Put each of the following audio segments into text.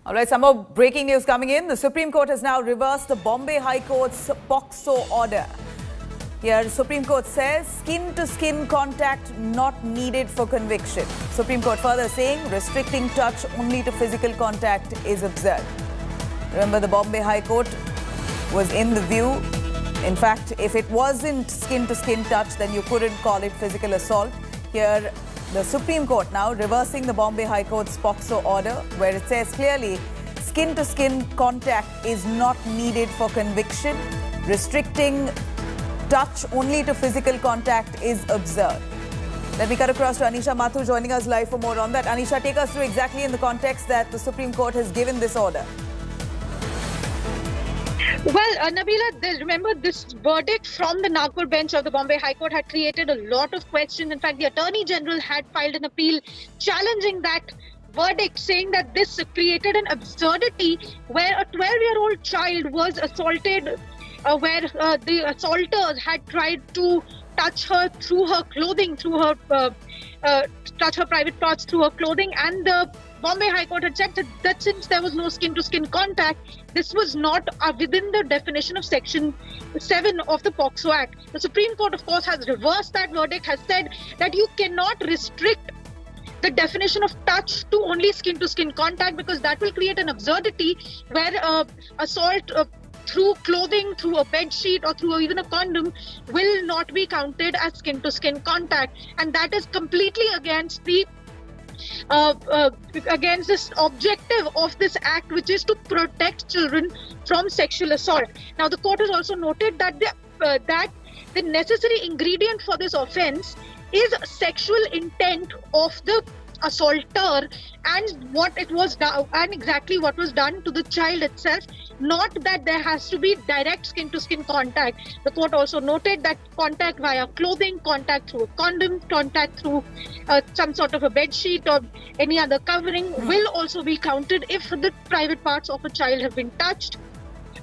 All right, some more breaking news coming in. The Supreme Court has now reversed the Bombay High Court's POCSO order. Here, the Supreme Court says skin-to-skin contact not needed for conviction. Supreme Court further saying restricting touch only to physical contact is absurd. Remember, the Bombay High Court was in the view. In fact, if it wasn't skin-to-skin touch, then you couldn't call it physical assault. Here, the Supreme Court now reversing the Bombay High Court's POCSO order, where it says clearly skin-to-skin contact is not needed for conviction. Restricting touch only to physical contact is absurd. Let me cut across to Anisha Mathur joining us live for more on that. Anisha, take us through exactly in the context that the Supreme Court has given this order. Well, Nabila, remember this verdict from the Nagpur bench of the Bombay High Court had created a lot of questions. In fact, the Attorney General had filed an appeal challenging that verdict, saying that this created an absurdity where a 12-year-old child was assaulted, where the assaulters had tried to touch her through her clothing, touch her private parts through her clothing, and the Bombay High Court had said that since there was no skin-to-skin contact, this was not within the definition of Section 7 of the POCSO Act. The Supreme Court, of course, has reversed that verdict, has said that you cannot restrict the definition of touch to only skin-to-skin contact, because that will create an absurdity where assault through clothing, through a bed sheet, or through even a condom will not be counted as skin-to-skin contact, and that is completely against the against this objective of this act, which is to protect children from sexual assault. Now, the court has also noted that the necessary ingredient for this offence is sexual intent of the assaulter and what it was done, and exactly what was done to the child itself, not that there has to be direct skin-to-skin contact. The court also noted that contact via clothing, contact through a condom, contact through some sort of a bed sheet or any other covering will also be counted if the private parts of a child have been touched.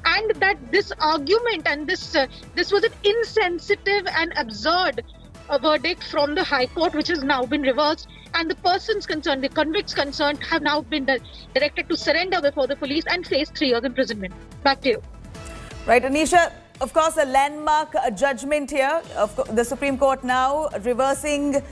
And that this argument and this was an insensitive and absurd verdict from the High Court, which has now been reversed, and the persons concerned, the convicts concerned, have now been directed to surrender before the police and face 3 years imprisonment. Back to you. Right, Anisha, of course, a landmark judgment here. The Supreme Court now reversing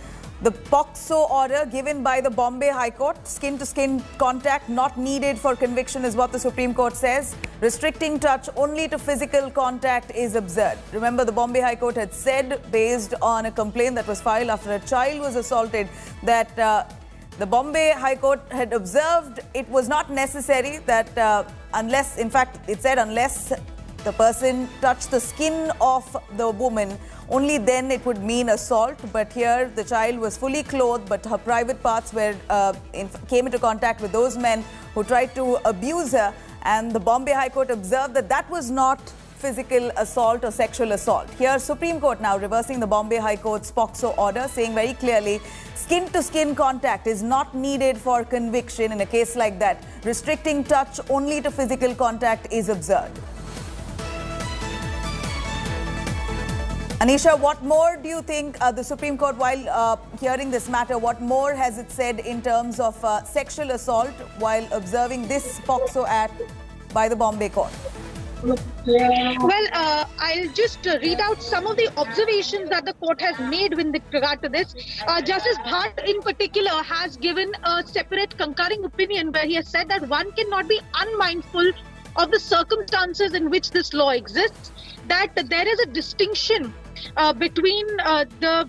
the POCSO order given by the Bombay High Court. Skin-to-skin contact not needed for conviction is what the Supreme Court says. Restricting touch only to physical contact is absurd. Remember, the Bombay High Court had said, based on a complaint that was filed after a child was assaulted, that the Bombay High Court had observed it was not necessary that unless, in fact, it said unless the person touched the skin of the woman, only then it would mean assault. But here the child was fully clothed, but her private parts were came into contact with those men who tried to abuse her, and the Bombay High Court observed that that was not physical assault or sexual assault. Here, Supreme Court now reversing the Bombay High Court's POCSO order, saying very clearly skin-to-skin contact is not needed for conviction in a case like that. Restricting touch only to physical contact is absurd. Anisha, what more do you think the Supreme Court, while hearing this matter, what more has it said in terms of sexual assault while observing this POCSO Act by the Bombay Court? Well, I'll just read out some of the observations that the court has made with regard to this. Justice Bhatt in particular has given a separate concurring opinion where he has said that one cannot be unmindful of the circumstances in which this law exists, that there is a distinction between the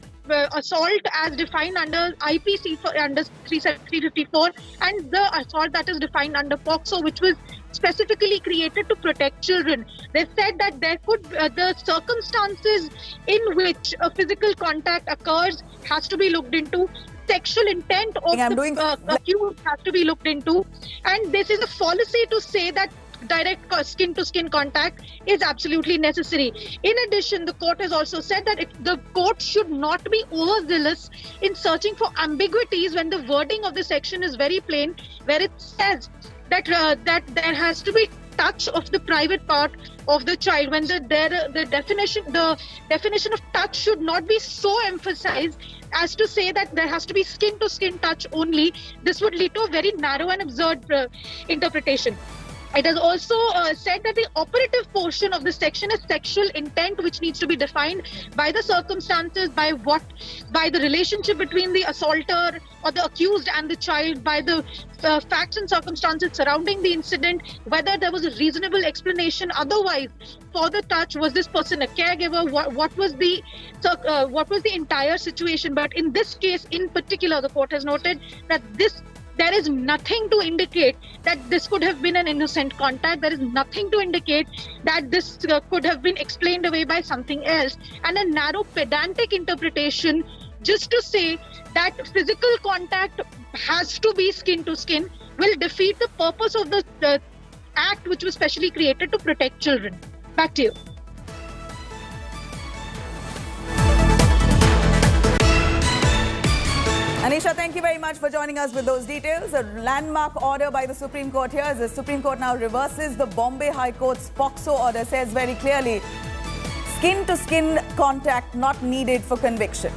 assault as defined under IPC under 354 and the assault that is defined under POCSO, which was specifically created to protect children. They said that there could the circumstances in which a physical contact occurs has to be looked into. Sexual intent of the accused has to be looked into, and this is a fallacy to say that direct skin-to-skin contact is absolutely necessary. In addition, the court has also said that the court should not be overzealous in searching for ambiguities when the wording of the section is very plain, where it says that that there has to be touch of the private part of the child, when the definition of touch should not be so emphasized as to say that there has to be skin to skin touch only. This would lead to a very narrow and absurd interpretation. It has also said that the operative portion of the section is sexual intent, which needs to be defined by the circumstances, by the relationship between the assaulter or the accused and the child, by the facts and circumstances surrounding the incident, whether there was a reasonable explanation otherwise for the touch. Was this person a caregiver? What was the entire situation? But in this case in particular, the court has noted that there is nothing to indicate that this could have been an innocent contact. There is nothing to indicate that this could have been explained away by something else. And a narrow pedantic interpretation just to say that physical contact has to be skin to skin will defeat the purpose of the act, which was specially created to protect children. Back to you. Anisha, thank you very much for joining us with those details. A landmark order by the Supreme Court here, as the Supreme Court now reverses the Bombay High Court's POCSO order, says very clearly, skin-to-skin contact not needed for conviction.